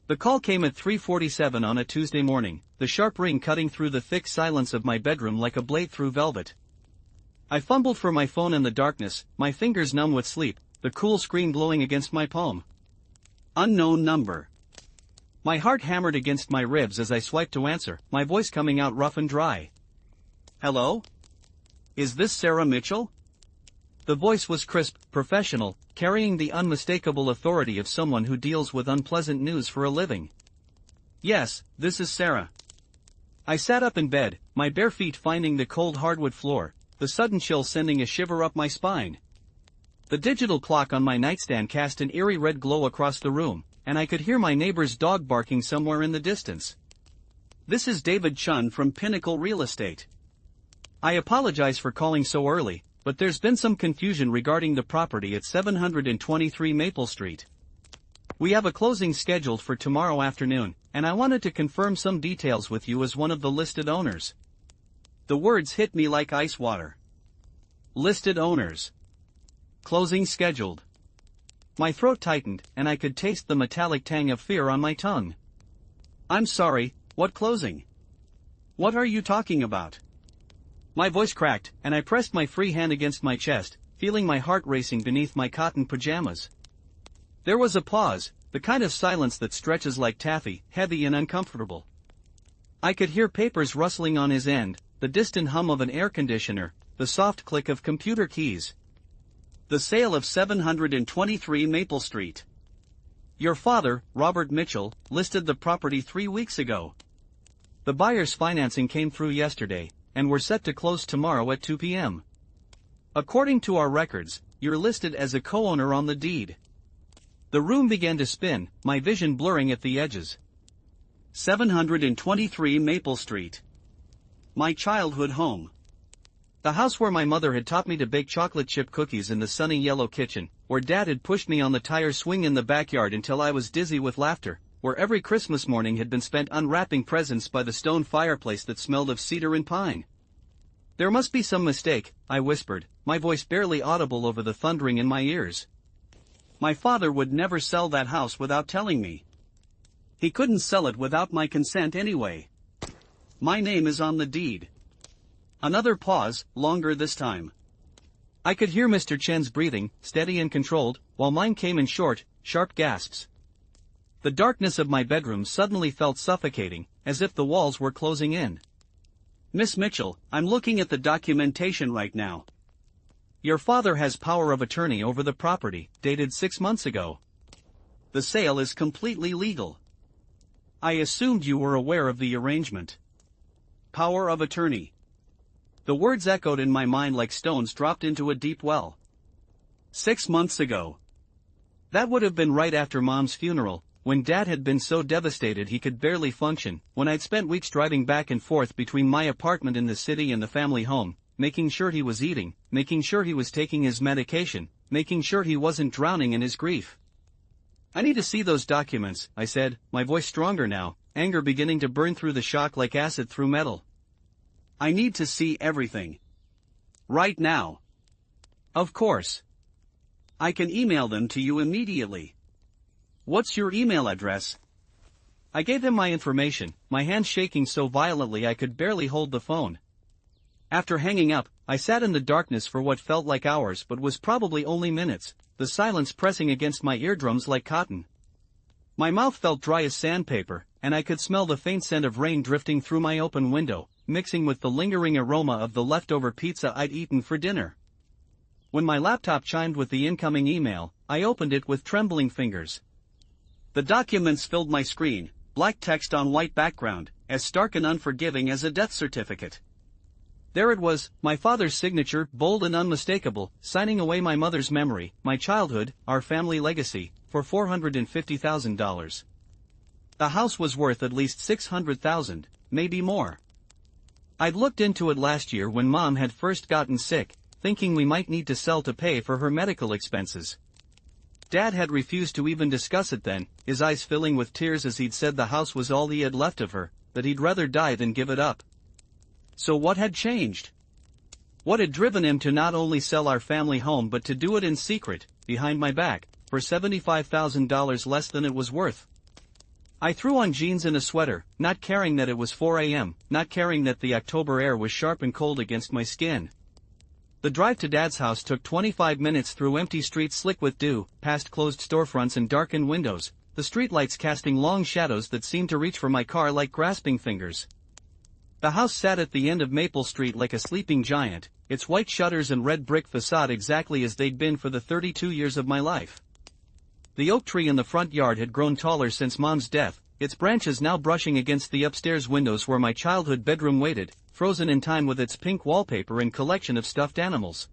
The call came at 3:47 on a Tuesday morning, the sharp ring cutting through the thick silence of my bedroom like a blade through velvet. I fumbled for my phone in the darkness, my fingers numb with sleep, the cool screen blowing against my palm. Unknown number. My heart hammered against my ribs as I swiped to answer, my voice coming out rough and dry. Hello? Is this Sarah Mitchell? The voice was crisp, professional, carrying the unmistakable authority of someone who deals with unpleasant news for a living. Yes, this is Sarah. I sat up in bed, my bare feet finding the cold hardwood floor, the sudden chill sending a shiver up my spine. The digital clock on my nightstand cast an eerie red glow across the room, and I could hear my neighbor's dog barking somewhere in the distance. This is David Chun from Pinnacle Real Estate. I apologize for calling so early, but there's been some confusion regarding the property at 723 Maple Street. We have a closing scheduled for tomorrow afternoon, and I wanted to confirm some details with you as one of the listed owners. The words hit me like ice water. Listed owners. Closing scheduled. My throat tightened, and I could taste the metallic tang of fear on my tongue. I'm sorry, what closing? What are you talking about? My voice cracked, and I pressed my free hand against my chest, feeling my heart racing beneath my cotton pajamas. There was a pause, the kind of silence that stretches like taffy, heavy and uncomfortable. I could hear papers rustling on his end, the distant hum of an air conditioner, the soft click of computer keys. The sale of 723 Maple Street. Your father, Robert Mitchell, listed the property 3 weeks ago. The buyer's financing came through yesterday, and we're set to close tomorrow at 2 p.m. According to our records, you're listed as a co-owner on the deed. The room began to spin, my vision blurring at the edges. 723 Maple Street. My childhood home. The house where my mother had taught me to bake chocolate chip cookies in the sunny yellow kitchen, where Dad had pushed me on the tire swing in the backyard until I was dizzy with laughter, where every Christmas morning had been spent unwrapping presents by the stone fireplace that smelled of cedar and pine. There must be some mistake, I whispered, my voice barely audible over the thundering in my ears. My father would never sell that house without telling me. He couldn't sell it without my consent anyway. My name is on the deed. Another pause, longer this time. I could hear Mr. Chen's breathing, steady and controlled, while mine came in short, sharp gasps. The darkness of my bedroom suddenly felt suffocating, as if the walls were closing in. Miss Mitchell, I'm looking at the documentation right now. Your father has power of attorney over the property, dated 6 months ago. The sale is completely legal. I assumed you were aware of the arrangement. Power of attorney. The words echoed in my mind like stones dropped into a deep well. 6 months ago. That would have been right after Mom's funeral, when Dad had been so devastated he could barely function, when I'd spent weeks driving back and forth between my apartment in the city and the family home, making sure he was eating, making sure he was taking his medication, making sure he wasn't drowning in his grief. I need to see those documents, I said, my voice stronger now, anger beginning to burn through the shock like acid through metal. I need to see everything. Right now. Of course. I can email them to you immediately. What's your email address? I gave him my information, my hand shaking so violently I could barely hold the phone. After hanging up, I sat in the darkness for what felt like hours but was probably only minutes, the silence pressing against my eardrums like cotton. My mouth felt dry as sandpaper, and I could smell the faint scent of rain drifting through my open window, mixing with the lingering aroma of the leftover pizza I'd eaten for dinner. When my laptop chimed with the incoming email, I opened it with trembling fingers. The documents filled my screen, black text on white background, as stark and unforgiving as a death certificate. There it was, my father's signature, bold and unmistakable, signing away my mother's memory, my childhood, our family legacy, for $450,000. The house was worth at least $600,000, maybe more. I'd looked into it last year when Mom had first gotten sick, thinking we might need to sell to pay for her medical expenses. Dad had refused to even discuss it then, his eyes filling with tears as he'd said the house was all he had left of her, that he'd rather die than give it up. So what had changed? What had driven him to not only sell our family home but to do it in secret, behind my back, for $75,000 less than it was worth? I threw on jeans and a sweater, not caring that it was 4 a.m., not caring that the October air was sharp and cold against my skin. The drive to Dad's house took 25 minutes through empty streets slick with dew, past closed storefronts and darkened windows, the streetlights casting long shadows that seemed to reach for my car like grasping fingers. The house sat at the end of Maple Street like a sleeping giant, its white shutters and red brick facade exactly as they'd been for the 32 years of my life. The oak tree in the front yard had grown taller since Mom's death, its branches now brushing against the upstairs windows where my childhood bedroom waited, frozen in time with its pink wallpaper and collection of stuffed animals.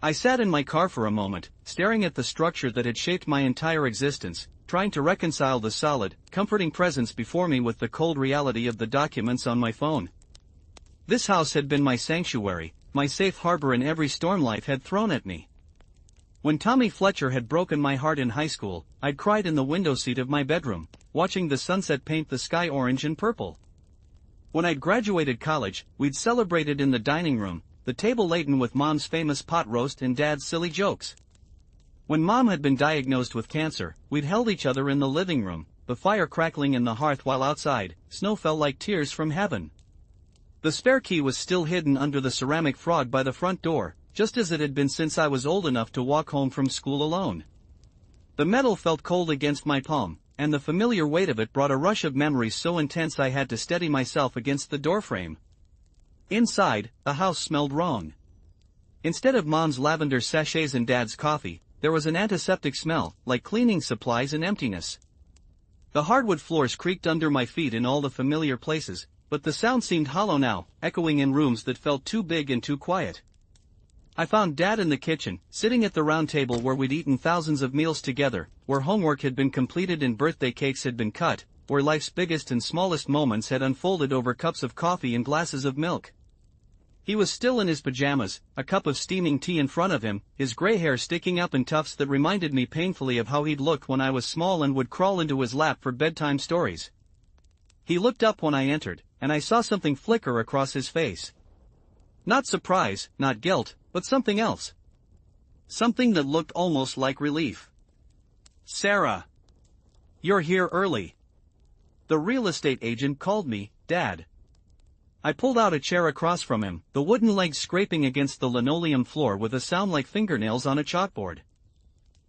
I sat in my car for a moment, staring at the structure that had shaped my entire existence, trying to reconcile the solid, comforting presence before me with the cold reality of the documents on my phone. This house had been my sanctuary, my safe harbor in every storm life had thrown at me. When Tommy Fletcher had broken my heart in high school, I'd cried in the window seat of my bedroom, watching the sunset paint the sky orange and purple. When I'd graduated college, we'd celebrated in the dining room, the table laden with Mom's famous pot roast and Dad's silly jokes. When Mom had been diagnosed with cancer, we'd held each other in the living room, the fire crackling in the hearth while outside, snow fell like tears from heaven. The spare key was still hidden under the ceramic frog by the front door, just as it had been since I was old enough to walk home from school alone. The metal felt cold against my palm, and the familiar weight of it brought a rush of memories so intense I had to steady myself against the doorframe. Inside, the house smelled wrong. Instead of Mom's lavender sachets and Dad's coffee, there was an antiseptic smell, like cleaning supplies and emptiness. The hardwood floors creaked under my feet in all the familiar places, but the sound seemed hollow now, echoing in rooms that felt too big and too quiet. I found Dad in the kitchen, sitting at the round table where we'd eaten thousands of meals together, where homework had been completed and birthday cakes had been cut, where life's biggest and smallest moments had unfolded over cups of coffee and glasses of milk. He was still in his pajamas, a cup of steaming tea in front of him, his gray hair sticking up in tufts that reminded me painfully of how he'd looked when I was small and would crawl into his lap for bedtime stories. He looked up when I entered, and I saw something flicker across his face. Not surprise, not guilt, but something else. Something that looked almost like relief. "Sarah. You're here early." The real estate agent called me, Dad. I pulled out a chair across from him, the wooden legs scraping against the linoleum floor with a sound like fingernails on a chalkboard.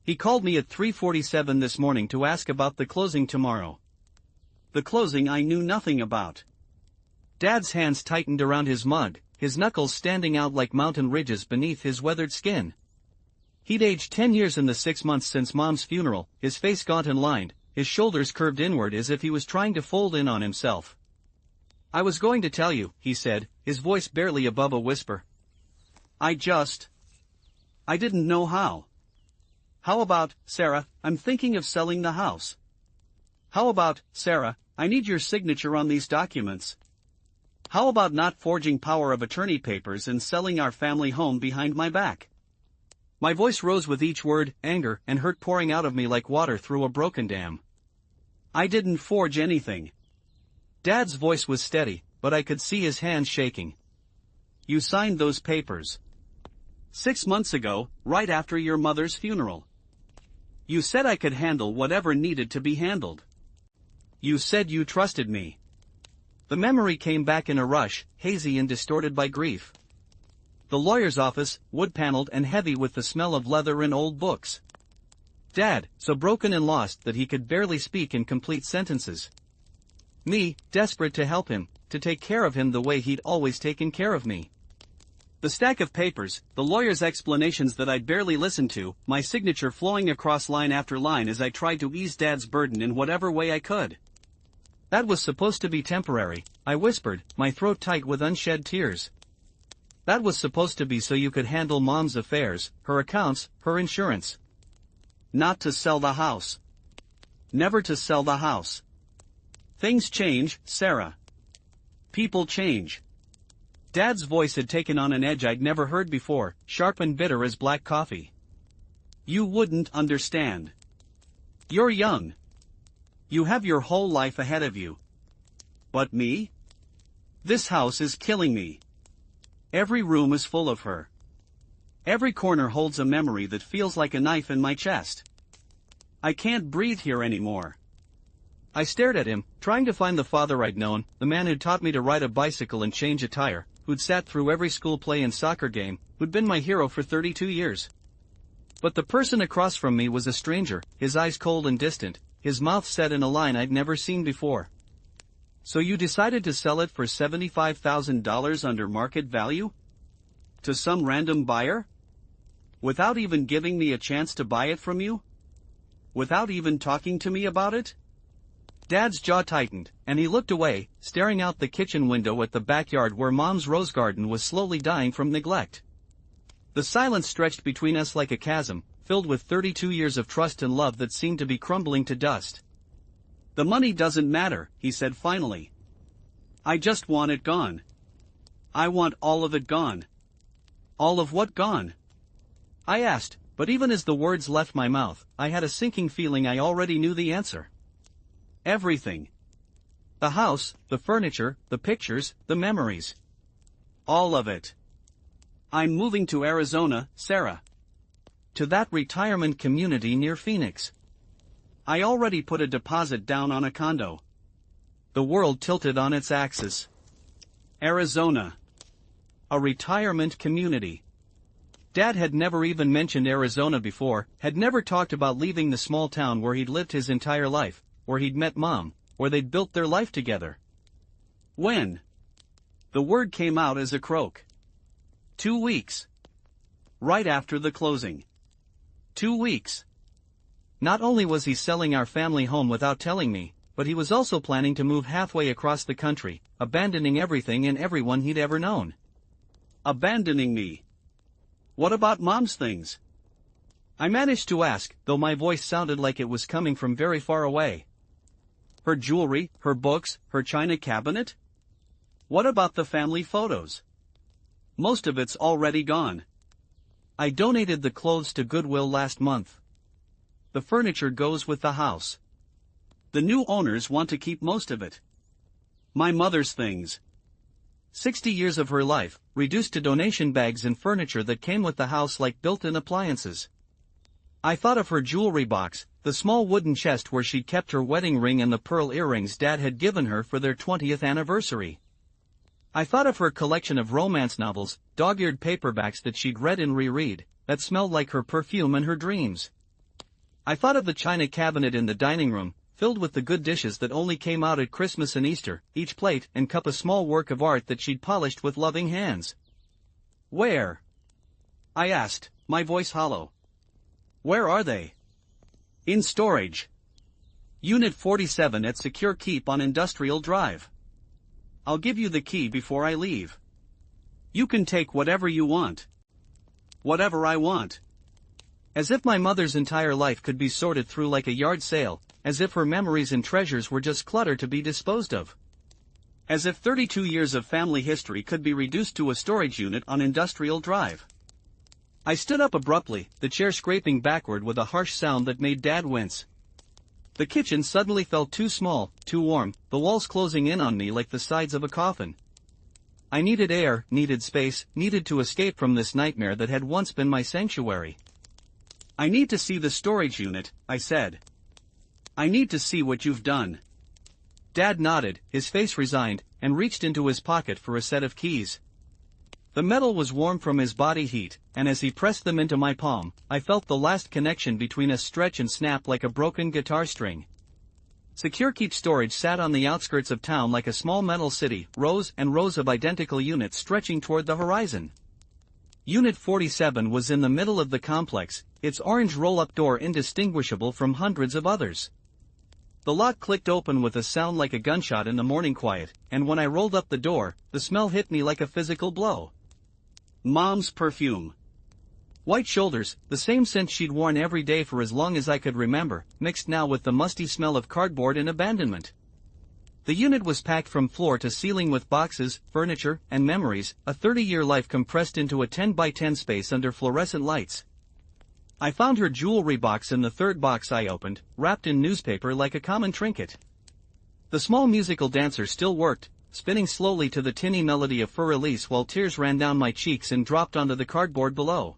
He called me at 3:47 this morning to ask about the closing tomorrow. The closing I knew nothing about. Dad's hands tightened around his mug, his knuckles standing out like mountain ridges beneath his weathered skin. He'd aged 10 years in the 6 months since Mom's funeral, his face gaunt and lined, his shoulders curved inward as if he was trying to fold in on himself. "I was going to tell you," he said, his voice barely above a whisper. I didn't know how. How about, Sarah, I'm thinking of selling the house. How about, Sarah, I need your signature on these documents. How about not forging power of attorney papers and selling our family home behind my back? My voice rose with each word, anger and hurt pouring out of me like water through a broken dam. I didn't forge anything. Dad's voice was steady, but I could see his hands shaking. You signed those papers 6 months ago, right after your mother's funeral. You said I could handle whatever needed to be handled. You said you trusted me. The memory came back in a rush, hazy and distorted by grief. The lawyer's office, wood-paneled and heavy with the smell of leather and old books. Dad, so broken and lost that he could barely speak in complete sentences. Me, desperate to help him, to take care of him the way he'd always taken care of me. The stack of papers, the lawyer's explanations that I'd barely listened to, my signature flowing across line after line as I tried to ease Dad's burden in whatever way I could. That was supposed to be temporary, I whispered, my throat tight with unshed tears. That was supposed to be so you could handle Mom's affairs, her accounts, her insurance. Not to sell the house. Never to sell the house. Things change, Sarah. People change. Dad's voice had taken on an edge I'd never heard before, sharp and bitter as black coffee. You wouldn't understand. You're young. You have your whole life ahead of you. But me? This house is killing me. Every room is full of her. Every corner holds a memory that feels like a knife in my chest. I can't breathe here anymore. I stared at him, trying to find the father I'd known, the man who'd taught me to ride a bicycle and change a tire, who'd sat through every school play and soccer game, who'd been my hero for 32 years. But the person across from me was a stranger, his eyes cold and distant, his mouth set in a line I'd never seen before. So you decided to sell it for $75,000 under market value? To some random buyer? Without even giving me a chance to buy it from you? Without even talking to me about it? Dad's jaw tightened, and he looked away, staring out the kitchen window at the backyard where Mom's rose garden was slowly dying from neglect. The silence stretched between us like a chasm, filled with 32 years of trust and love that seemed to be crumbling to dust. The money doesn't matter, he said finally. I just want it gone. I want all of it gone. All of what gone? I asked, but even as the words left my mouth, I had a sinking feeling I already knew the answer. Everything. The house, the furniture, the pictures, the memories. All of it. I'm moving to Arizona, Sarah. To that retirement community near Phoenix. I already put a deposit down on a condo. The world tilted on its axis. Arizona. A retirement community. Dad had never even mentioned Arizona before, had never talked about leaving the small town where he'd lived his entire life, where he'd met Mom, where they'd built their life together. When? The word came out as a croak. 2 weeks. Right after the closing. 2 weeks. Not only was he selling our family home without telling me, but he was also planning to move halfway across the country, abandoning everything and everyone he'd ever known. Abandoning me. What about Mom's things? I managed to ask, though my voice sounded like it was coming from very far away. Her jewelry, her books, her china cabinet? What about the family photos? Most of it's already gone. I donated the clothes to Goodwill last month. The furniture goes with the house. The new owners want to keep most of it. My mother's things. 60 years of her life, reduced to donation bags and furniture that came with the house like built-in appliances. I thought of her jewelry box, the small wooden chest where she'd kept her wedding ring and the pearl earrings Dad had given her for their 20th anniversary. I thought of her collection of romance novels, dog-eared paperbacks that she'd read and reread, that smelled like her perfume and her dreams. I thought of the china cabinet in the dining room, filled with the good dishes that only came out at Christmas and Easter, each plate and cup a small work of art that she'd polished with loving hands. Where? I asked, my voice hollow. Where are they? In storage. Unit 47 at Secure Keep on Industrial Drive. I'll give you the key before I leave. You can take whatever you want. Whatever I want. As if my mother's entire life could be sorted through like a yard sale, as if her memories and treasures were just clutter to be disposed of. As if 32 years of family history could be reduced to a storage unit on Industrial Drive. I stood up abruptly, the chair scraping backward with a harsh sound that made Dad wince. The kitchen suddenly felt too small, too warm, the walls closing in on me like the sides of a coffin. I needed air, needed space, needed to escape from this nightmare that had once been my sanctuary. I need to see the storage unit, I said. I need to see what you've done. Dad nodded, his face resigned, and reached into his pocket for a set of keys. The metal was warm from his body heat, and as he pressed them into my palm, I felt the last connection between us stretch and snap like a broken guitar string. Secure Keep Storage sat on the outskirts of town like a small metal city, rows and rows of identical units stretching toward the horizon. Unit 47 was in the middle of the complex, its orange roll-up door indistinguishable from hundreds of others. The lock clicked open with a sound like a gunshot in the morning quiet, and when I rolled up the door, the smell hit me like a physical blow. Mom's perfume. White shoulders, the same scent she'd worn every day for as long as I could remember, mixed now with the musty smell of cardboard and abandonment. The unit was packed from floor to ceiling with boxes, furniture, and memories, a 30-year life compressed into a 10-by-10 space under fluorescent lights. I found her jewelry box in the third box I opened, wrapped in newspaper like a common trinket. The small musical dancer still worked, spinning slowly to the tinny melody of Fur Elise while tears ran down my cheeks and dropped onto the cardboard below.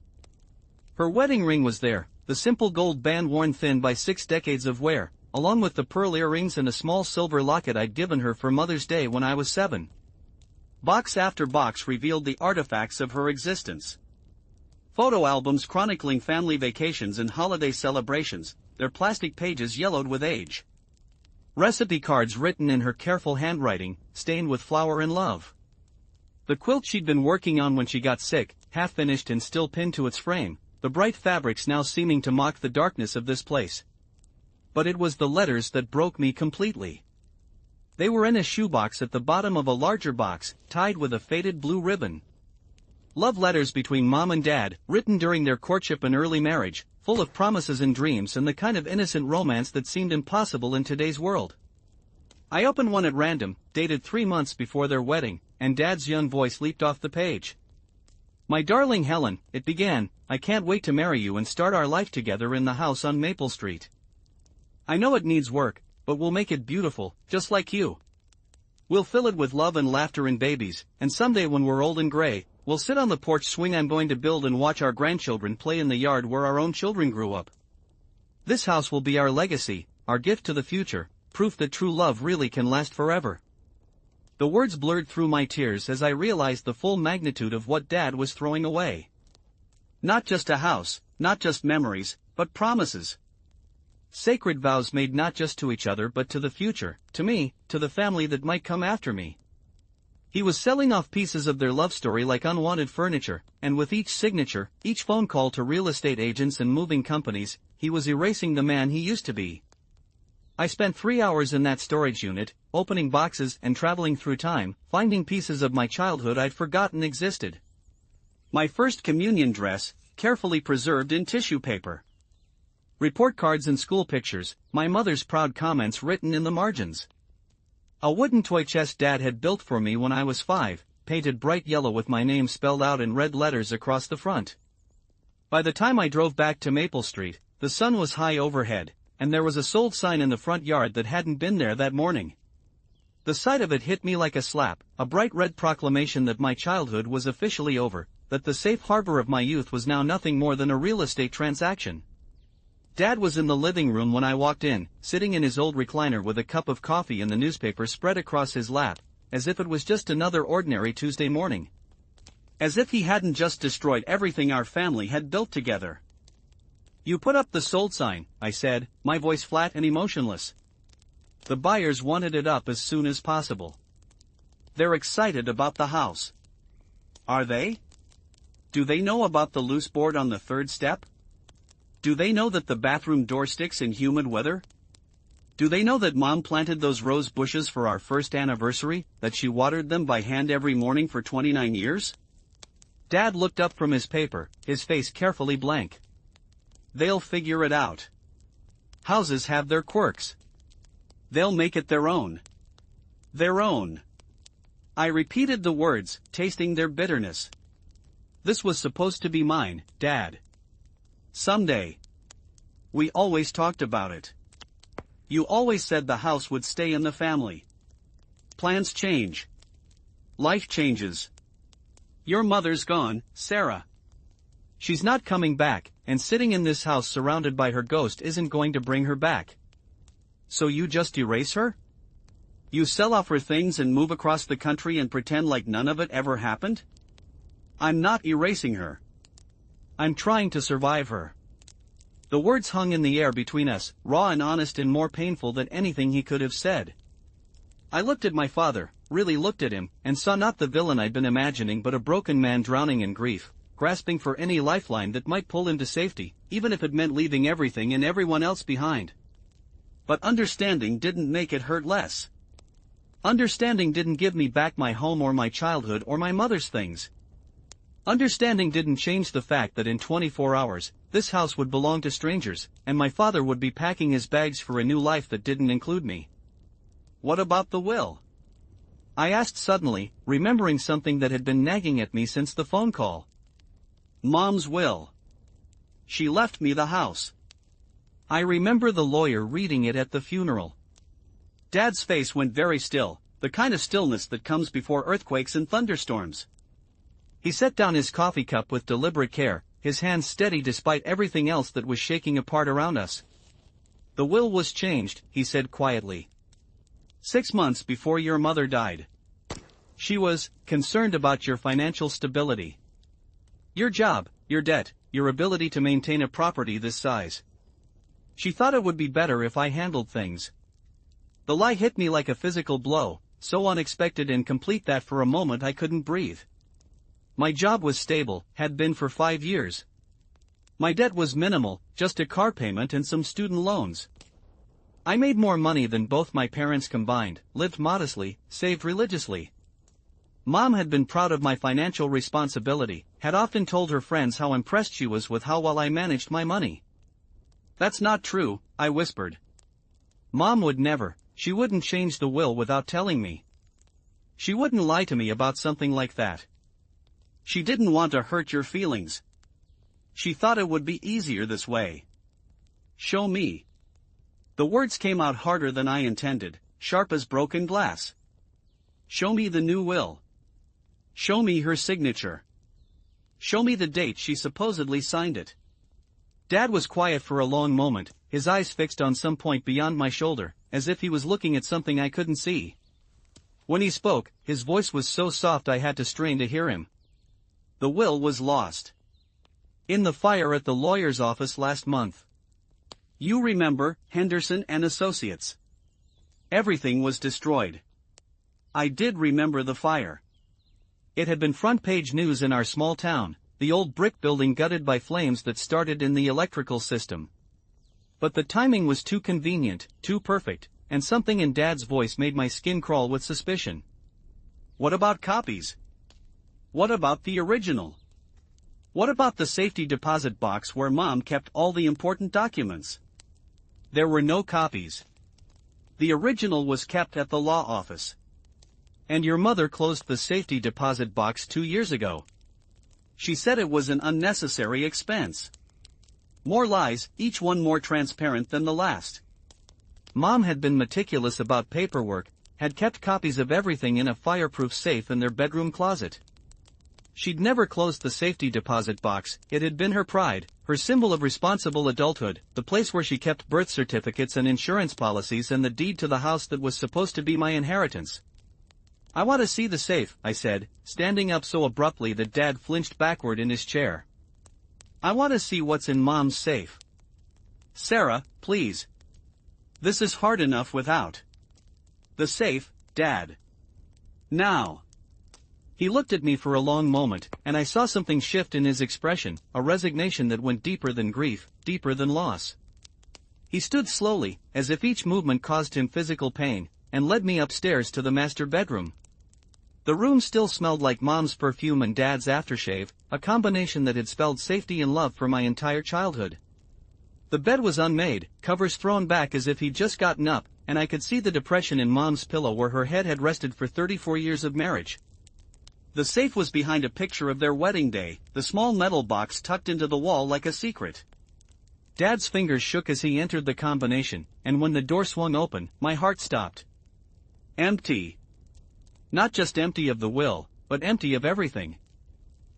Her wedding ring was there, the simple gold band worn thin by 6 decades of wear, along with the pearl earrings and a small silver locket I'd given her for Mother's Day when I was 7. Box after box revealed the artifacts of her existence. Photo albums chronicling family vacations and holiday celebrations, their plastic pages yellowed with age. Recipe cards written in her careful handwriting, stained with flour and love. The quilt she'd been working on when she got sick, half finished and still pinned to its frame, the bright fabrics now seeming to mock the darkness of this place. But it was the letters that broke me completely. They were in a shoebox at the bottom of a larger box, tied with a faded blue ribbon. Love letters between Mom and Dad, written during their courtship and early marriage, full of promises and dreams and the kind of innocent romance that seemed impossible in today's world. I opened one at random, dated 3 months before their wedding, and Dad's young voice leaped off the page. "My darling Helen," it began, "I can't wait to marry you and start our life together in the house on Maple Street. I know it needs work, but we'll make it beautiful, just like you. We'll fill it with love and laughter and babies, and someday when we're old and gray, we'll sit on the porch swing I'm going to build and watch our grandchildren play in the yard where our own children grew up. This house will be our legacy, our gift to the future, proof that true love really can last forever." The words blurred through my tears as I realized the full magnitude of what Dad was throwing away. Not just a house, not just memories, but promises. Sacred vows made not just to each other but to the future, to me, to the family that might come after me. He was selling off pieces of their love story like unwanted furniture, and with each signature, each phone call to real estate agents and moving companies, he was erasing the man he used to be. I spent 3 hours in that storage unit, opening boxes and traveling through time, finding pieces of my childhood I'd forgotten existed. My first communion dress, carefully preserved in tissue paper. Report cards and school pictures, my mother's proud comments written in the margins. A wooden toy chest Dad had built for me when I was 5, painted bright yellow with my name spelled out in red letters across the front. By the time I drove back to Maple Street, the sun was high overhead, and there was a sold sign in the front yard that hadn't been there that morning. The sight of it hit me like a slap, a bright red proclamation that my childhood was officially over, that the safe harbor of my youth was now nothing more than a real estate transaction. Dad was in the living room when I walked in, sitting in his old recliner with a cup of coffee and the newspaper spread across his lap, as if it was just another ordinary Tuesday morning. As if he hadn't just destroyed everything our family had built together. "You put up the sold sign," I said, my voice flat and emotionless. "The buyers wanted it up as soon as possible. They're excited about the house." "Are they? Do they know about the loose board on the 3rd step? Do they know that the bathroom door sticks in humid weather? Do they know that Mom planted those rose bushes for our first anniversary, that she watered them by hand every morning for 29 years? Dad looked up from his paper, his face carefully blank. "They'll figure it out. Houses have their quirks. They'll make it their own. Their own." I repeated the words, tasting their bitterness. "This was supposed to be mine, Dad. Someday. We always talked about it. You always said the house would stay in the family. Plans change. Life changes. Your mother's gone, Sarah. She's not coming back, and sitting in this house surrounded by her ghost isn't going to bring her back. So you just erase her? You sell off her things and move across the country and pretend like none of it ever happened? I'm not erasing her. I'm trying to survive her." The words hung in the air between us, raw and honest and more painful than anything he could have said. I looked at my father, really looked at him, and saw not the villain I'd been imagining but a broken man drowning in grief, grasping for any lifeline that might pull him to safety, even if it meant leaving everything and everyone else behind. But understanding didn't make it hurt less. Understanding didn't give me back my home or my childhood or my mother's things. Understanding didn't change the fact that in 24 hours, this house would belong to strangers, and my father would be packing his bags for a new life that didn't include me. "What about the will?" I asked suddenly, remembering something that had been nagging at me since the phone call. "Mom's will. She left me the house." I remember the lawyer reading it at the funeral. Dad's face went very still, the kind of stillness that comes before earthquakes and thunderstorms. He set down his coffee cup with deliberate care, his hands steady despite everything else that was shaking apart around us. The will was changed, he said quietly. 6 months before your mother died. She was concerned about your financial stability. Your job, your debt, your ability to maintain a property this size. She thought it would be better if I handled things. The lie hit me like a physical blow, so unexpected and complete that for a moment I couldn't breathe. My job was stable, had been for 5 years. My debt was minimal, just a car payment and some student loans. I made more money than both my parents combined, lived modestly, saved religiously. Mom had been proud of my financial responsibility, had often told her friends how impressed she was with how well I managed my money. That's not true, I whispered. Mom would never, she wouldn't change the will without telling me. She wouldn't lie to me about something like that. She didn't want to hurt your feelings. She thought it would be easier this way. Show me. The words came out harder than I intended, sharp as broken glass. Show me the new will. Show me her signature. Show me the date she supposedly signed it. Dad was quiet for a long moment, his eyes fixed on some point beyond my shoulder, as if he was looking at something I couldn't see. When he spoke, his voice was so soft I had to strain to hear him. The will was lost. In the fire at the lawyer's office last month. You remember, Henderson and Associates. Everything was destroyed. I did remember the fire. It had been front-page news in our small town, the old brick building gutted by flames that started in the electrical system. But the timing was too convenient, too perfect, and something in Dad's voice made my skin crawl with suspicion. What about copies? What about the original? What about the safety deposit box where Mom kept all the important documents? There were no copies. The original was kept at the law office. And your mother closed the safety deposit box 2 years ago. She said it was an unnecessary expense. More lies, each one more transparent than the last. Mom had been meticulous about paperwork, had kept copies of everything in a fireproof safe in their bedroom closet. She'd never closed the safety deposit box, it had been her pride, her symbol of responsible adulthood, the place where she kept birth certificates and insurance policies and the deed to the house that was supposed to be my inheritance. I want to see the safe, I said, standing up so abruptly that Dad flinched backward in his chair. I want to see what's in Mom's safe. Sarah, please. This is hard enough without. The safe, Dad. Now. He looked at me for a long moment, and I saw something shift in his expression, a resignation that went deeper than grief, deeper than loss. He stood slowly, as if each movement caused him physical pain, and led me upstairs to the master bedroom. The room still smelled like Mom's perfume and Dad's aftershave, a combination that had spelled safety and love for my entire childhood. The bed was unmade, covers thrown back as if he'd just gotten up, and I could see the depression in Mom's pillow where her head had rested for 34 years of marriage. The safe was behind a picture of their wedding day, the small metal box tucked into the wall like a secret. Dad's fingers shook as he entered the combination, and when the door swung open, my heart stopped. Empty. Not just empty of the will, but empty of everything.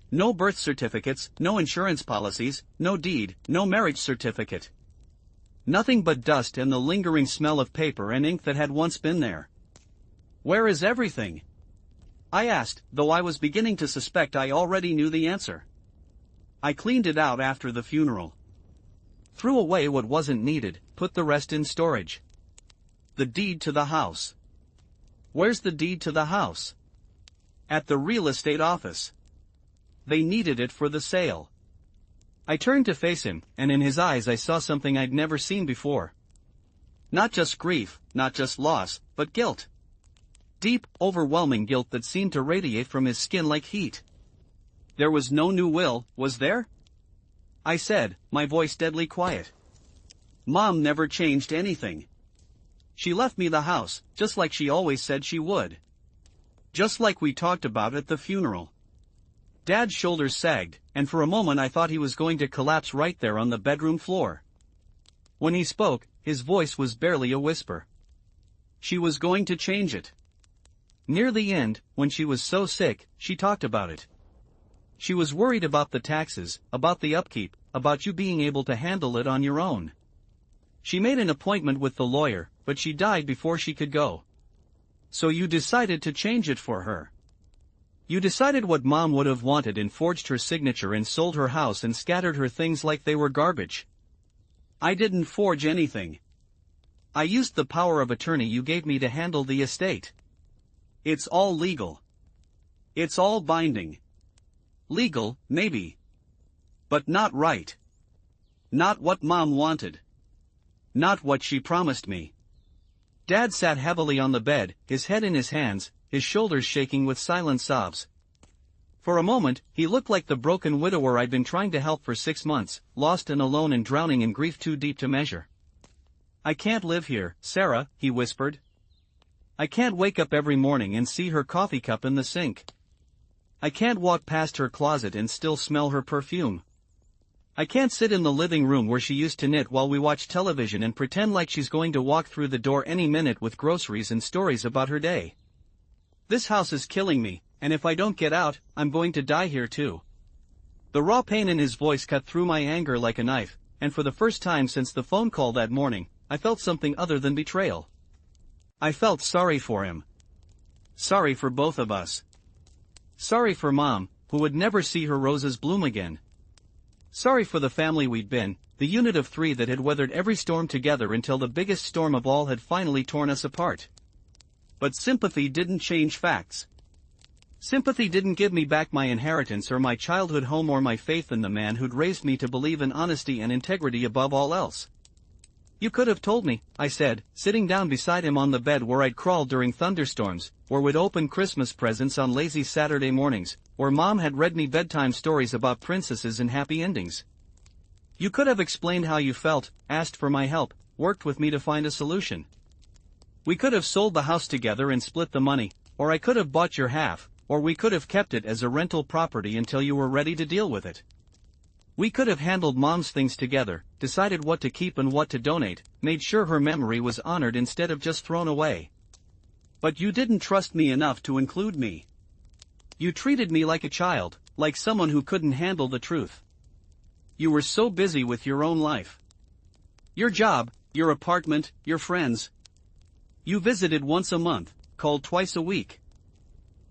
No birth certificates, no insurance policies, no deed, no marriage certificate. Nothing but dust and the lingering smell of paper and ink that had once been there. Where is everything? I asked, though I was beginning to suspect I already knew the answer. I cleaned it out after the funeral. Threw away what wasn't needed, put the rest in storage. The deed to the house. Where's the deed to the house? At the real estate office. They needed it for the sale. I turned to face him, and in his eyes I saw something I'd never seen before. Not just grief, not just loss, but guilt. Deep, overwhelming guilt that seemed to radiate from his skin like heat. There was no new will, was there? I said, my voice deadly quiet. Mom never changed anything. She left me the house, just like she always said she would. Just like we talked about at the funeral. Dad's shoulders sagged, and for a moment I thought he was going to collapse right there on the bedroom floor. When he spoke, his voice was barely a whisper. She was going to change it. Near the end, when she was so sick, she talked about it. She was worried about the taxes, about the upkeep, about you being able to handle it on your own. She made an appointment with the lawyer, but she died before she could go. So you decided to change it for her. You decided what Mom would have wanted and forged her signature and sold her house and scattered her things like they were garbage. I didn't forge anything. I used the power of attorney you gave me to handle the estate. It's all legal. It's all binding. Legal, maybe. But not right. Not what Mom wanted. Not what she promised me. Dad sat heavily on the bed, his head in his hands, his shoulders shaking with silent sobs. For a moment, he looked like the broken widower I'd been trying to help for 6 months, lost and alone and drowning in grief too deep to measure. I can't live here, Sarah, he whispered. I can't wake up every morning and see her coffee cup in the sink. I can't walk past her closet and still smell her perfume. I can't sit in the living room where she used to knit while we watch television and pretend like she's going to walk through the door any minute with groceries and stories about her day. This house is killing me, and if I don't get out, I'm going to die here too. The raw pain in his voice cut through my anger like a knife, and for the first time since the phone call that morning, I felt something other than betrayal. I felt sorry for him. Sorry for both of us. Sorry for Mom, who would never see her roses bloom again. Sorry for the family we'd been, the unit of 3 that had weathered every storm together until the biggest storm of all had finally torn us apart. But sympathy didn't change facts. Sympathy didn't give me back my inheritance or my childhood home or my faith in the man who'd raised me to believe in honesty and integrity above all else. You could have told me, I said, sitting down beside him on the bed where I'd crawl during thunderstorms, or would open Christmas presents on lazy Saturday mornings, or Mom had read me bedtime stories about princesses and happy endings. You could have explained how you felt, asked for my help, worked with me to find a solution. We could have sold the house together and split the money, or I could have bought your half, or we could have kept it as a rental property until you were ready to deal with it. We could have handled Mom's things together, decided what to keep and what to donate, made sure her memory was honored instead of just thrown away. But you didn't trust me enough to include me. You treated me like a child, like someone who couldn't handle the truth. You were so busy with your own life. Your job, your apartment, your friends. You visited once a month, called twice a week.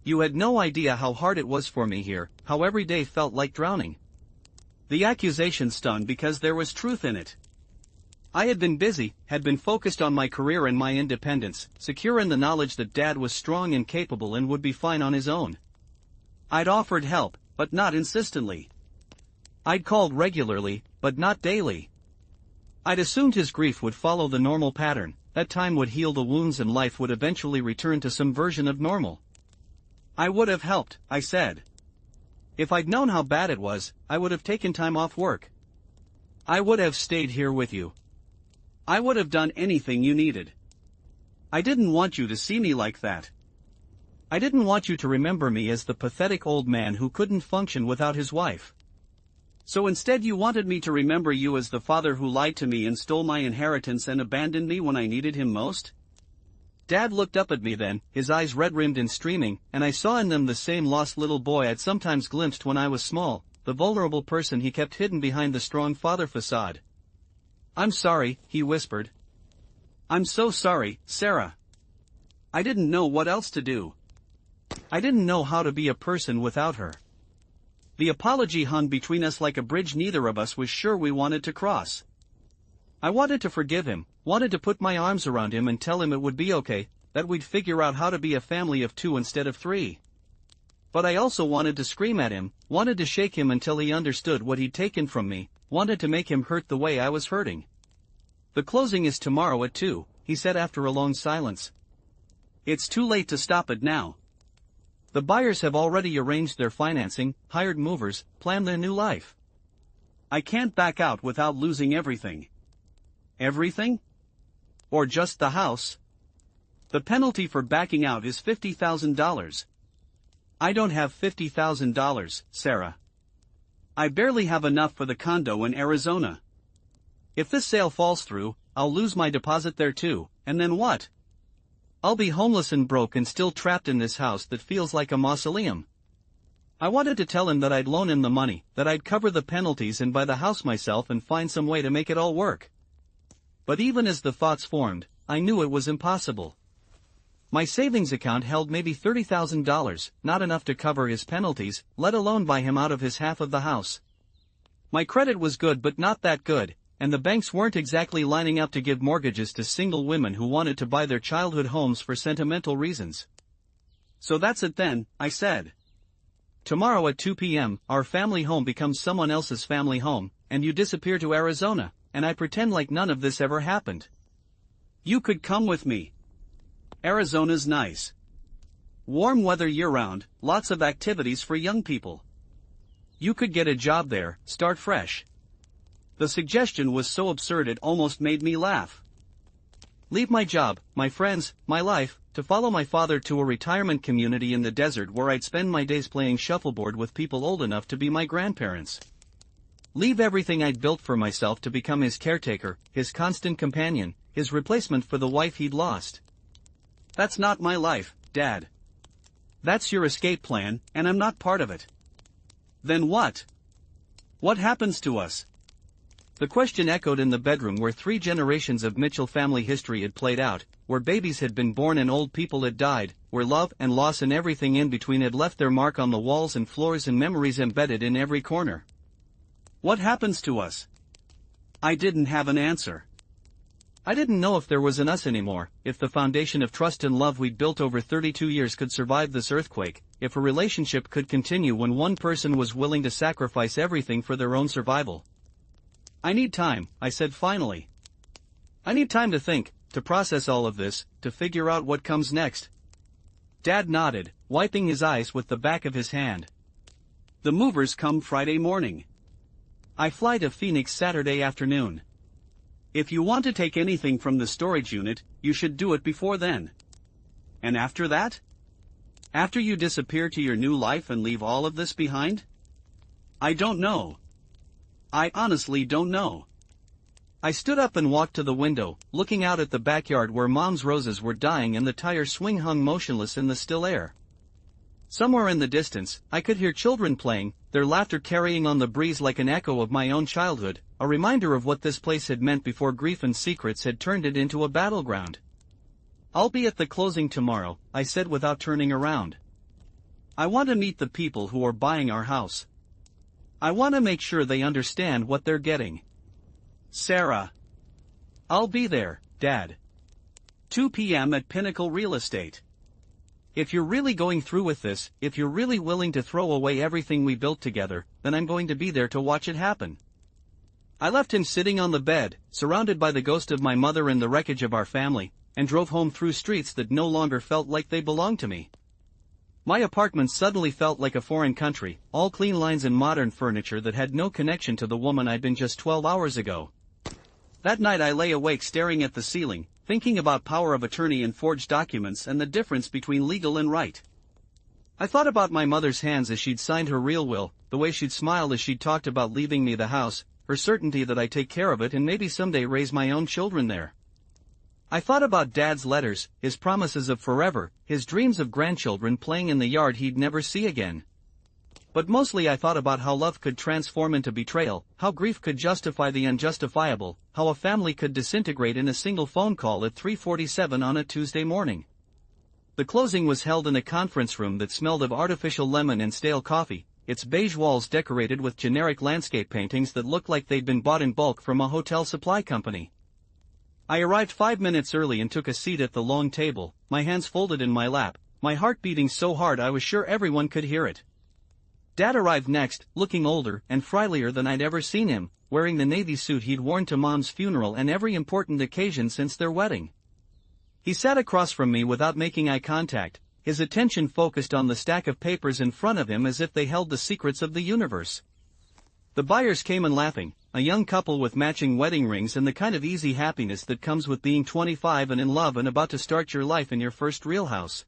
You had no idea how hard it was for me here, how every day felt like drowning. The accusation stung because there was truth in it. I had been busy, had been focused on my career and my independence, secure in the knowledge that Dad was strong and capable and would be fine on his own. I'd offered help, but not insistently. I'd called regularly, but not daily. I'd assumed his grief would follow the normal pattern, that time would heal the wounds and life would eventually return to some version of normal. I would have helped, I said. If I'd known how bad it was, I would have taken time off work. I would have stayed here with you. I would have done anything you needed. I didn't want you to see me like that. I didn't want you to remember me as the pathetic old man who couldn't function without his wife. So instead you wanted me to remember you as the father who lied to me and stole my inheritance and abandoned me when I needed him most? Dad looked up at me then, his eyes red-rimmed and streaming, and I saw in them the same lost little boy I'd sometimes glimpsed when I was small, the vulnerable person he kept hidden behind the strong father facade. I'm sorry, he whispered. I'm so sorry, Sarah. I didn't know what else to do. I didn't know how to be a person without her. The apology hung between us like a bridge neither of us was sure we wanted to cross. I wanted to forgive him, wanted to put my arms around him and tell him it would be okay, that we'd figure out how to be a family of 2 instead of 3. But I also wanted to scream at him, wanted to shake him until he understood what he'd taken from me, wanted to make him hurt the way I was hurting. The closing is tomorrow at 2, he said after a long silence. It's too late to stop it now. The buyers have already arranged their financing, hired movers, planned their new life. I can't back out without losing everything. Everything? Or just the house? The penalty for backing out is $50,000. I don't have $50,000, Sarah. I barely have enough for the condo in Arizona. If this sale falls through, I'll lose my deposit there too, and then what? I'll be homeless and broke and still trapped in this house that feels like a mausoleum. I wanted to tell him that I'd loan him the money, that I'd cover the penalties and buy the house myself and find some way to make it all work. But even as the thoughts formed, I knew it was impossible. My savings account held maybe $30,000, not enough to cover his penalties, let alone buy him out of his half of the house. My credit was good but not that good, and the banks weren't exactly lining up to give mortgages to single women who wanted to buy their childhood homes for sentimental reasons. So that's it then, I said. Tomorrow at 2 p.m., our family home becomes someone else's family home, and you disappear to Arizona, and I pretend like none of this ever happened. You could come with me. Arizona's nice. Warm weather year-round, lots of activities for young people. You could get a job there, start fresh. The suggestion was so absurd it almost made me laugh. Leave my job, my friends, my life, to follow my father to a retirement community in the desert where I'd spend my days playing shuffleboard with people old enough to be my grandparents. Leave everything I'd built for myself to become his caretaker, his constant companion, his replacement for the wife he'd lost. That's not my life, Dad. That's your escape plan, and I'm not part of it. Then what? What happens to us? The question echoed in the bedroom where 3 generations of Mitchell family history had played out, where babies had been born and old people had died, where love and loss and everything in between had left their mark on the walls and floors and memories embedded in every corner. What happens to us? I didn't have an answer. I didn't know if there was an us anymore, if the foundation of trust and love we'd built over 32 years could survive this earthquake, if a relationship could continue when one person was willing to sacrifice everything for their own survival. I need time, I said finally. I need time to think, to process all of this, to figure out what comes next. Dad nodded, wiping his eyes with the back of his hand. The movers come Friday morning. I fly to Phoenix Saturday afternoon. If you want to take anything from the storage unit, you should do it before then. And after that? After you disappear to your new life and leave all of this behind? I don't know. I honestly don't know. I stood up and walked to the window, looking out at the backyard where Mom's roses were dying and the tire swing hung motionless in the still air. Somewhere in the distance, I could hear children playing, their laughter carrying on the breeze like an echo of my own childhood, a reminder of what this place had meant before grief and secrets had turned it into a battleground. I'll be at the closing tomorrow, I said without turning around. I want to meet the people who are buying our house. I want to make sure they understand what they're getting. Sarah. I'll be there, Dad. 2 p.m. at Pinnacle Real Estate. If you're really going through with this, if you're really willing to throw away everything we built together, then I'm going to be there to watch it happen. I left him sitting on the bed, surrounded by the ghost of my mother and the wreckage of our family, and drove home through streets that no longer felt like they belonged to me. My apartment suddenly felt like a foreign country, all clean lines and modern furniture that had no connection to the woman I'd been just 12 hours ago. That night I lay awake staring at the ceiling, thinking about power of attorney and forged documents and the difference between legal and right. I thought about my mother's hands as she'd signed her real will, the way she'd smiled as she'd talked about leaving me the house, her certainty that I'd take care of it and maybe someday raise my own children there. I thought about Dad's letters, his promises of forever, his dreams of grandchildren playing in the yard he'd never see again. But mostly I thought about how love could transform into betrayal, how grief could justify the unjustifiable, how a family could disintegrate in a single phone call at 3:47 on a Tuesday morning. The closing was held in a conference room that smelled of artificial lemon and stale coffee, its beige walls decorated with generic landscape paintings that looked like they'd been bought in bulk from a hotel supply company. I arrived 5 minutes early and took a seat at the long table, my hands folded in my lap, my heart beating so hard I was sure everyone could hear it. Dad arrived next, looking older and frighlier than I'd ever seen him, wearing the navy suit he'd worn to Mom's funeral and every important occasion since their wedding. He sat across from me without making eye contact, his attention focused on the stack of papers in front of him as if they held the secrets of the universe. The buyers came in laughing, a young couple with matching wedding rings and the kind of easy happiness that comes with being 25 and in love and about to start your life in your first real house.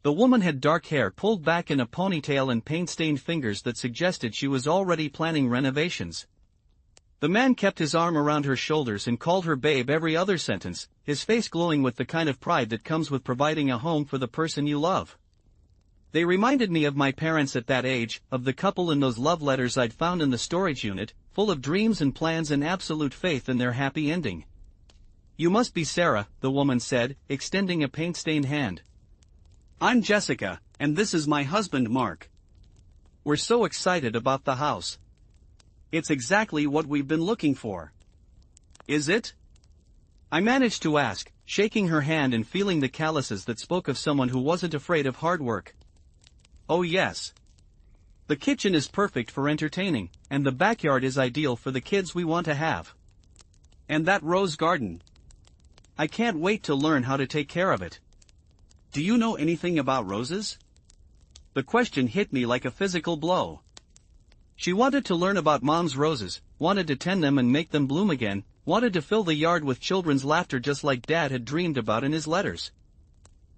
The woman had dark hair pulled back in a ponytail and paint-stained fingers that suggested she was already planning renovations. The man kept his arm around her shoulders and called her babe every other sentence, his face glowing with the kind of pride that comes with providing a home for the person you love. They reminded me of my parents at that age, of the couple in those love letters I'd found in the storage unit, full of dreams and plans and absolute faith in their happy ending. You must be Sarah, the woman said, extending a paint-stained hand. I'm Jessica, and this is my husband Mark. We're so excited about the house. It's exactly what we've been looking for. Is it? I managed to ask, shaking her hand and feeling the calluses that spoke of someone who wasn't afraid of hard work. Oh yes. The kitchen is perfect for entertaining, and the backyard is ideal for the kids we want to have. And that rose garden. I can't wait to learn how to take care of it. Do you know anything about roses? The question hit me like a physical blow. She wanted to learn about Mom's roses, wanted to tend them and make them bloom again, wanted to fill the yard with children's laughter just like Dad had dreamed about in his letters.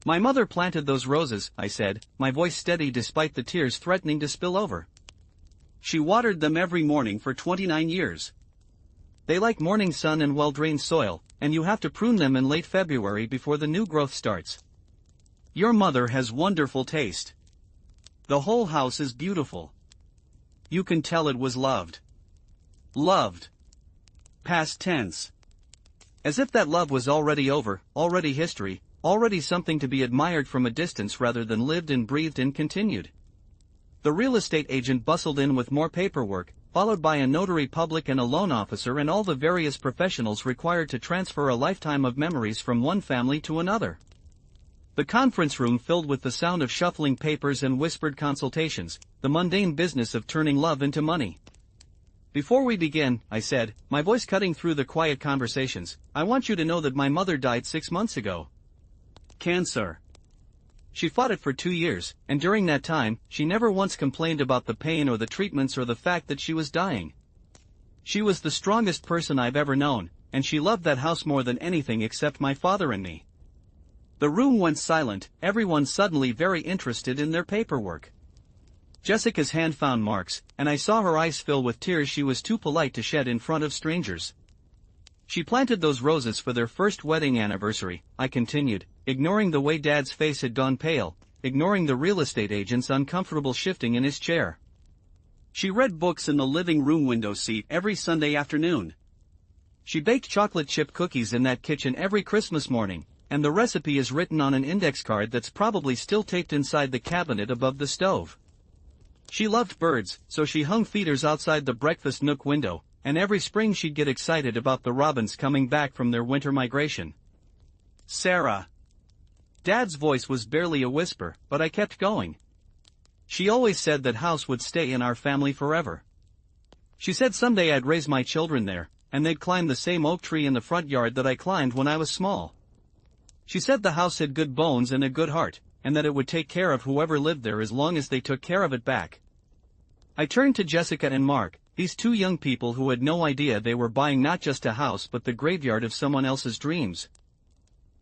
My mother planted those roses, I said, my voice steady despite the tears threatening to spill over. She watered them every morning for 29 years. They like morning sun and well-drained soil, and you have to prune them in late February before the new growth starts. Your mother has wonderful taste. The whole house is beautiful. You can tell it was loved. Loved. Past tense. As if that love was already over, already history, already something to be admired from a distance rather than lived and breathed and continued. The real estate agent bustled in with more paperwork, followed by a notary public and a loan officer and all the various professionals required to transfer a lifetime of memories from one family to another. The conference room filled with the sound of shuffling papers and whispered consultations, the mundane business of turning love into money. Before we begin, I said, my voice cutting through the quiet conversations, I want you to know that my mother died 6 months ago. Cancer. She fought it for 2 years, and during that time, she never once complained about the pain or the treatments or the fact that she was dying. She was the strongest person I've ever known, and she loved that house more than anything except my father and me. The room went silent, everyone suddenly very interested in their paperwork. Jessica's hand found Mark's, and I saw her eyes fill with tears she was too polite to shed in front of strangers. She planted those roses for their first wedding anniversary, I continued, ignoring the way Dad's face had gone pale, ignoring the real estate agent's uncomfortable shifting in his chair. She read books in the living room window seat every Sunday afternoon. She baked chocolate chip cookies in that kitchen every Christmas morning, and the recipe is written on an index card that's probably still taped inside the cabinet above the stove. She loved birds, so she hung feeders outside the breakfast nook window, and every spring she'd get excited about the robins coming back from their winter migration. Sarah. Dad's voice was barely a whisper, but I kept going. She always said that house would stay in our family forever. She said someday I'd raise my children there, and they'd climb the same oak tree in the front yard that I climbed when I was small. She said the house had good bones and a good heart, and that it would take care of whoever lived there as long as they took care of it back. I turned to Jessica and Mark, these two young people who had no idea they were buying not just a house but the graveyard of someone else's dreams.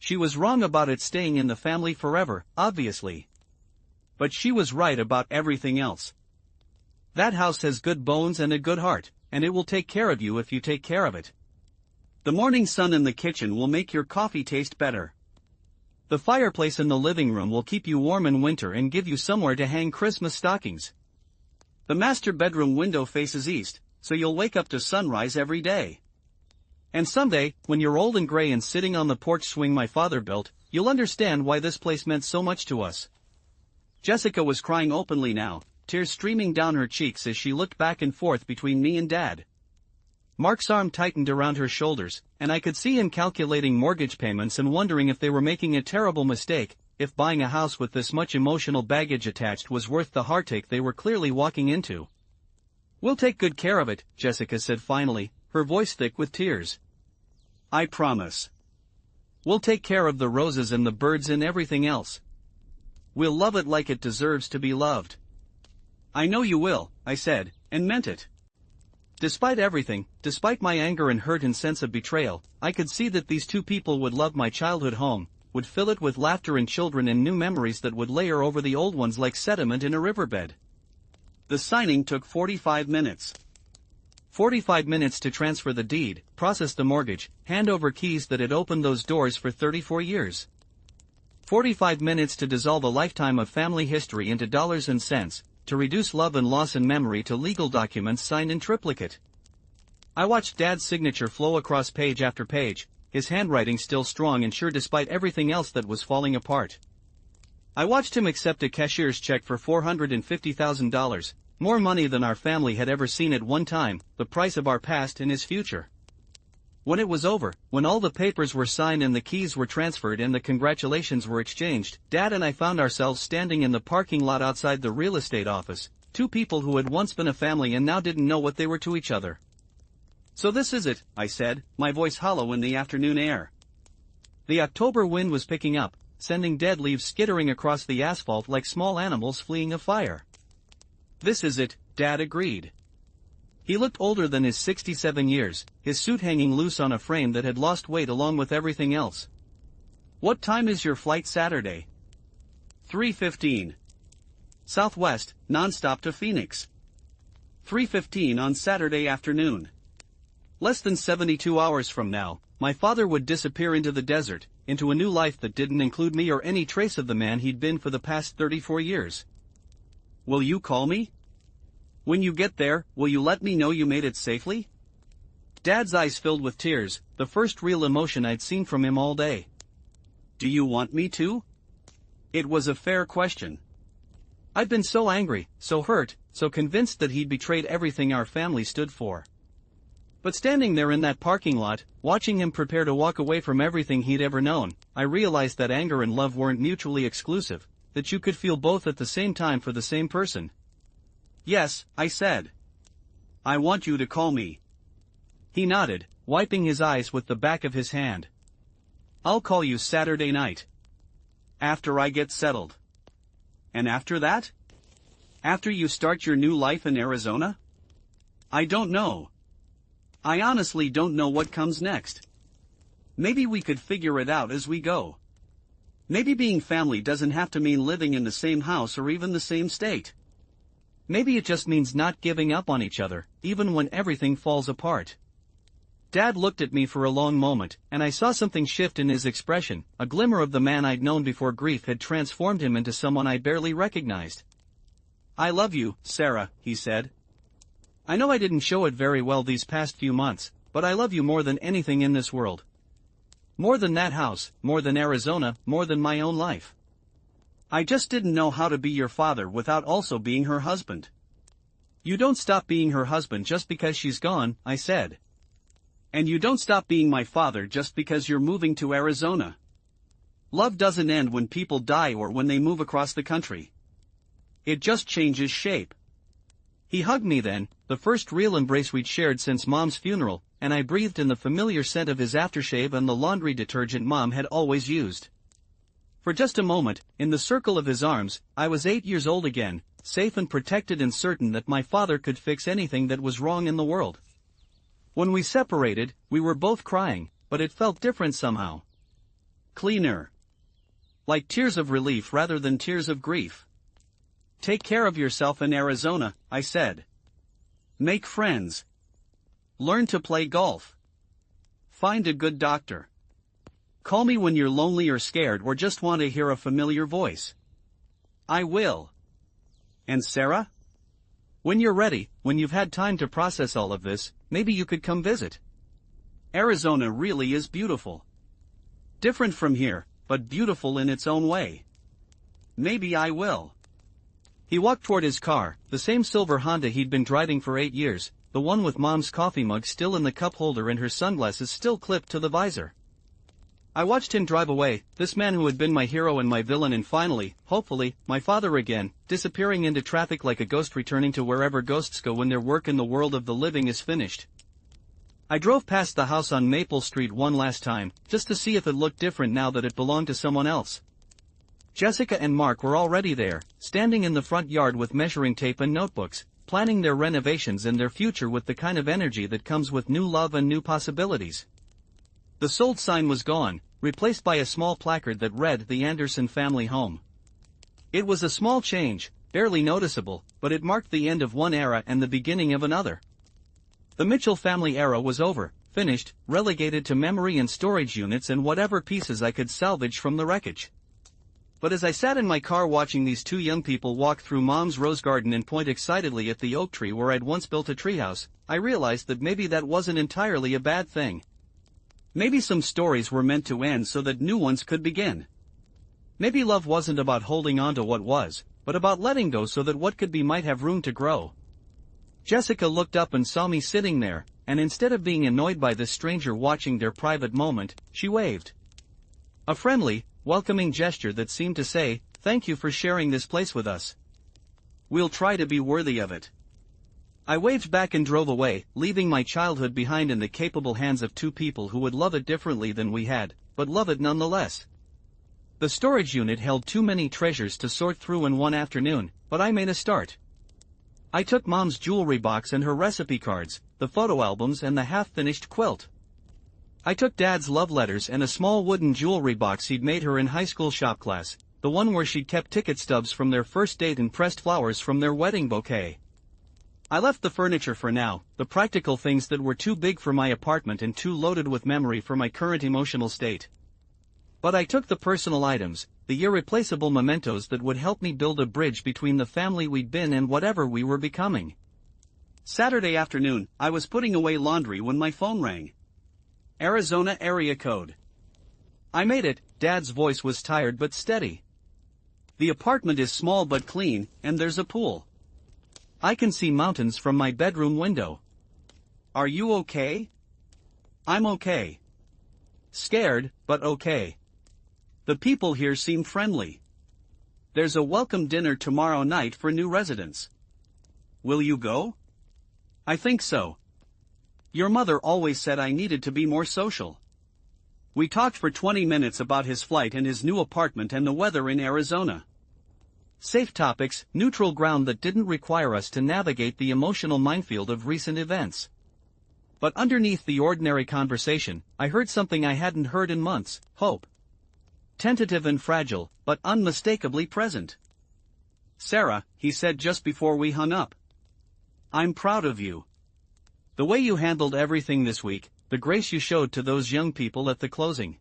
She was wrong about it staying in the family forever, obviously. But she was right about everything else. That house has good bones and a good heart, and it will take care of you if you take care of it. The morning sun in the kitchen will make your coffee taste better. The fireplace in the living room will keep you warm in winter and give you somewhere to hang Christmas stockings. The master bedroom window faces east, so you'll wake up to sunrise every day. And someday, when you're old and gray and sitting on the porch swing my father built, you'll understand why this place meant so much to us. Jessica was crying openly now, tears streaming down her cheeks as she looked back and forth between me and Dad. Mark's arm tightened around her shoulders, and I could see him calculating mortgage payments and wondering if they were making a terrible mistake, if buying a house with this much emotional baggage attached was worth the heartache they were clearly walking into. We'll take good care of it, Jessica said finally, her voice thick with tears. I promise. We'll take care of the roses and the birds and everything else. We'll love it like it deserves to be loved. I know you will, I said, and meant it. Despite everything, despite my anger and hurt and sense of betrayal, I could see that these two people would love my childhood home, would fill it with laughter and children and new memories that would layer over the old ones like sediment in a riverbed. The signing took 45 minutes. 45 minutes to transfer the deed, process the mortgage, hand over keys that had opened those doors for 34 years. 45 minutes to dissolve a lifetime of family history into dollars and cents, to reduce love and loss and memory to legal documents signed in triplicate. I watched Dad's signature flow across page after page, his handwriting still strong and sure despite everything else that was falling apart. I watched him accept a cashier's check for $450,000, more money than our family had ever seen at one time, the price of our past and his future. When it was over, when all the papers were signed and the keys were transferred and the congratulations were exchanged, Dad and I found ourselves standing in the parking lot outside the real estate office, two people who had once been a family and now didn't know what they were to each other. "So this is it," I said, my voice hollow in the afternoon air. The October wind was picking up, sending dead leaves skittering across the asphalt like small animals fleeing a fire. "This is it," Dad agreed. He looked older than his 67 years, his suit hanging loose on a frame that had lost weight along with everything else. "What time is your flight Saturday?" 3:15. Southwest, non-stop to Phoenix. 3:15 on Saturday afternoon. Less than 72 hours from now, my father would disappear into the desert, into a new life that didn't include me or any trace of the man he'd been for the past 34 years. "Will you call me? When you get there, will you let me know you made it safely?" Dad's eyes filled with tears, the first real emotion I'd seen from him all day. "Do you want me to?" It was a fair question. I'd been so angry, so hurt, so convinced that he'd betrayed everything our family stood for. But standing there in that parking lot, watching him prepare to walk away from everything he'd ever known, I realized that anger and love weren't mutually exclusive, that you could feel both at the same time for the same person. "Yes," I said. "I want you to call me." He nodded, wiping his eyes with the back of his hand. "I'll call you Saturday night. After I get settled." "And after that?" "After you start your new life in Arizona?" "I don't know. I honestly don't know what comes next. Maybe we could figure it out as we go. Maybe being family doesn't have to mean living in the same house or even the same state. Maybe it just means not giving up on each other, even when everything falls apart." Dad looked at me for a long moment, and I saw something shift in his expression, a glimmer of the man I'd known before grief had transformed him into someone I barely recognized. "I love you, Sarah," he said. "I know I didn't show it very well these past few months, but I love you more than anything in this world. More than that house, more than Arizona, more than my own life. I just didn't know how to be your father without also being her husband." "You don't stop being her husband just because she's gone," I said. "And you don't stop being my father just because you're moving to Arizona. Love doesn't end when people die or when they move across the country. It just changes shape." He hugged me then, the first real embrace we'd shared since Mom's funeral, and I breathed in the familiar scent of his aftershave and the laundry detergent Mom had always used. For just a moment, in the circle of his arms, I was 8 years old again, safe and protected and certain that my father could fix anything that was wrong in the world. When we separated, we were both crying, but it felt different somehow. Cleaner. Like tears of relief rather than tears of grief. "Take care of yourself in Arizona," I said. "Make friends. Learn to play golf. Find a good doctor. Call me when you're lonely or scared or just want to hear a familiar voice." "I will." "And Sarah? When you're ready, when you've had time to process all of this, maybe you could come visit. Arizona really is beautiful. Different from here, but beautiful in its own way. Maybe I will." He walked toward his car, the same silver Honda he'd been driving for 8 years, the one with Mom's coffee mug still in the cup holder and her sunglasses still clipped to the visor. I watched him drive away, this man who had been my hero and my villain and finally, hopefully, my father again, disappearing into traffic like a ghost returning to wherever ghosts go when their work in the world of the living is finished. I drove past the house on Maple Street one last time, just to see if it looked different now that it belonged to someone else. Jessica and Mark were already there, standing in the front yard with measuring tape and notebooks, planning their renovations and their future with the kind of energy that comes with new love and new possibilities. The sold sign was gone, replaced by a small placard that read "The Anderson Family Home." It was a small change, barely noticeable, but it marked the end of one era and the beginning of another. The Mitchell family era was over, finished, relegated to memory and storage units and whatever pieces I could salvage from the wreckage. But as I sat in my car watching these two young people walk through Mom's rose garden and point excitedly at the oak tree where I'd once built a treehouse, I realized that maybe that wasn't entirely a bad thing. Maybe some stories were meant to end so that new ones could begin. Maybe love wasn't about holding on to what was, but about letting go so that what could be might have room to grow. Jessica looked up and saw me sitting there, and instead of being annoyed by this stranger watching their private moment, she waved. A friendly, welcoming gesture that seemed to say, "Thank you for sharing this place with us. We'll try to be worthy of it." I waved back and drove away, leaving my childhood behind in the capable hands of two people who would love it differently than we had, but love it nonetheless. The storage unit held too many treasures to sort through in one afternoon, but I made a start. I took Mom's jewelry box and her recipe cards, the photo albums and the half-finished quilt. I took Dad's love letters and a small wooden jewelry box he'd made her in high school shop class, the one where she'd kept ticket stubs from their first date and pressed flowers from their wedding bouquet. I left the furniture for now, the practical things that were too big for my apartment and too loaded with memory for my current emotional state. But I took the personal items, the irreplaceable mementos that would help me build a bridge between the family we'd been and whatever we were becoming. Saturday afternoon, I was putting away laundry when my phone rang. Arizona area code. I made it. Dad's voice was tired but steady. "The apartment is small but clean, and there's a pool. I can see mountains from my bedroom window. Are you okay?" "I'm okay. Scared, but okay. The people here seem friendly. There's a welcome dinner tomorrow night for new residents. Will you go?" "I think so. Your mother always said I needed to be more social." We talked for 20 minutes about his flight and his new apartment and the weather in Arizona. Safe topics, neutral ground that didn't require us to navigate the emotional minefield of recent events. But underneath the ordinary conversation, I heard something I hadn't heard in months: hope. Tentative and fragile, but unmistakably present. "Sarah," he said just before we hung up. "I'm proud of you. The way you handled everything this week, the grace you showed to those young people at the closing.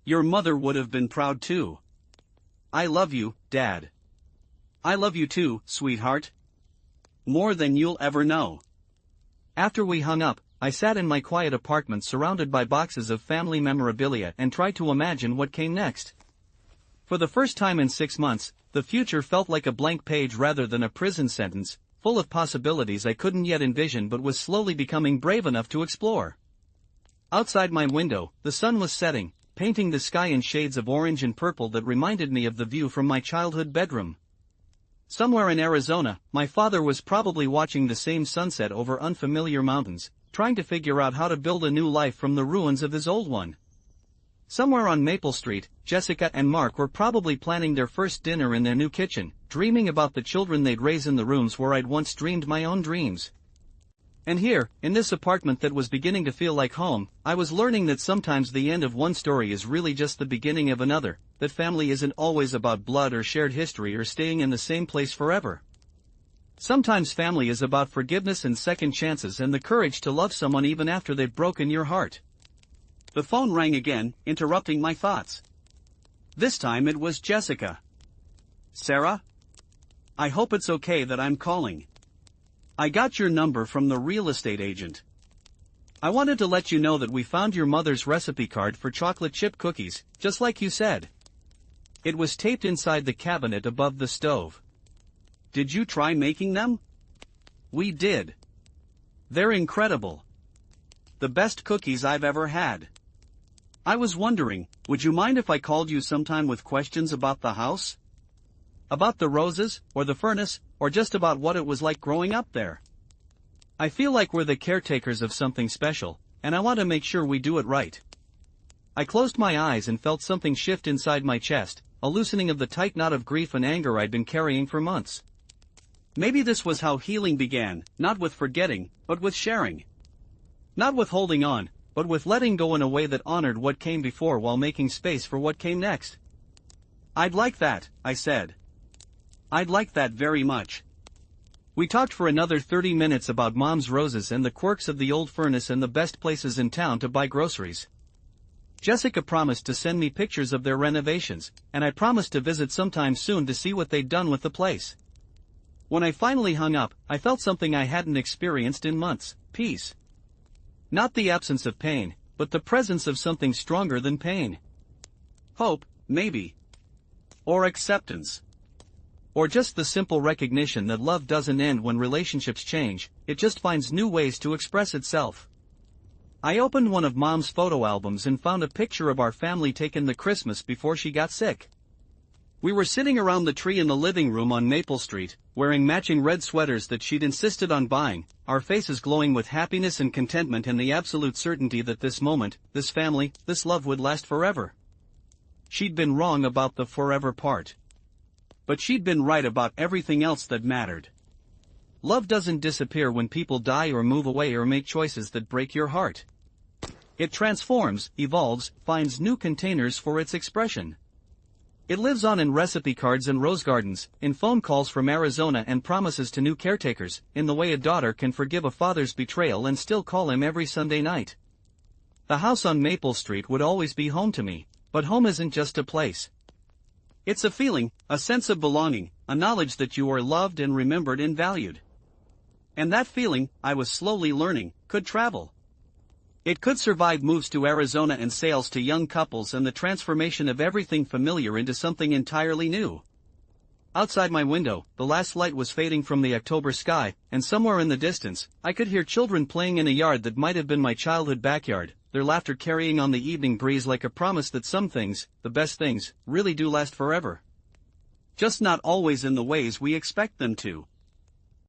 Your mother would have been proud too. I love you, Dad. I love you too, sweetheart. More than you'll ever know." After we hung up, I sat in my quiet apartment surrounded by boxes of family memorabilia and tried to imagine what came next. For the first time in 6 months, the future felt like a blank page rather than a prison sentence, full of possibilities I couldn't yet envision but was slowly becoming brave enough to explore. Outside my window, the sun was setting, painting the sky in shades of orange and purple that reminded me of the view from my childhood bedroom. Somewhere in Arizona, my father was probably watching the same sunset over unfamiliar mountains, trying to figure out how to build a new life from the ruins of his old one. Somewhere on Maple Street, Jessica and Mark were probably planning their first dinner in their new kitchen, dreaming about the children they'd raise in the rooms where I'd once dreamed my own dreams. And here, in this apartment that was beginning to feel like home, I was learning that sometimes the end of one story is really just the beginning of another, that family isn't always about blood or shared history or staying in the same place forever. Sometimes family is about forgiveness and second chances and the courage to love someone even after they've broken your heart. The phone rang again, interrupting my thoughts. This time it was Jessica. "Sarah? I hope it's okay that I'm calling. I got your number from the real estate agent. I wanted to let you know that we found your mother's recipe card for chocolate chip cookies, just like you said. It was taped inside the cabinet above the stove. Did you try making them?" "We did. They're incredible. The best cookies I've ever had. I was wondering, would you mind if I called you sometime with questions about the house? About the roses, or the furnace, or just about what it was like growing up there? I feel like we're the caretakers of something special, and I want to make sure we do it right." I closed my eyes and felt something shift inside my chest, a loosening of the tight knot of grief and anger I'd been carrying for months. Maybe this was how healing began, not with forgetting, but with sharing. Not with holding on, but with letting go in a way that honored what came before while making space for what came next. "I'd like that," I said. "I'd like that very much." We talked for another 30 minutes about Mom's roses and the quirks of the old furnace and the best places in town to buy groceries. Jessica promised to send me pictures of their renovations, and I promised to visit sometime soon to see what they'd done with the place. When I finally hung up, I felt something I hadn't experienced in months: peace. Not the absence of pain, but the presence of something stronger than pain. Hope, maybe. Or acceptance. Or just the simple recognition that love doesn't end when relationships change, it just finds new ways to express itself. I opened one of Mom's photo albums and found a picture of our family taken the Christmas before she got sick. We were sitting around the tree in the living room on Maple Street, wearing matching red sweaters that she'd insisted on buying, our faces glowing with happiness and contentment and the absolute certainty that this moment, this family, this love would last forever. She'd been wrong about the forever part. But she'd been right about everything else that mattered. Love doesn't disappear when people die or move away or make choices that break your heart. It transforms, evolves, finds new containers for its expression. It lives on in recipe cards and rose gardens, in phone calls from Arizona and promises to new caretakers, in the way a daughter can forgive a father's betrayal and still call him every Sunday night. The house on Maple Street would always be home to me, but home isn't just a place. It's a feeling, a sense of belonging, a knowledge that you are loved and remembered and valued. And that feeling, I was slowly learning, could travel. It could survive moves to Arizona and sales to young couples and the transformation of everything familiar into something entirely new. Outside my window, the last light was fading from the October sky, and somewhere in the distance, I could hear children playing in a yard that might have been my childhood backyard, their laughter carrying on the evening breeze like a promise that some things, the best things, really do last forever. Just not always in the ways we expect them to.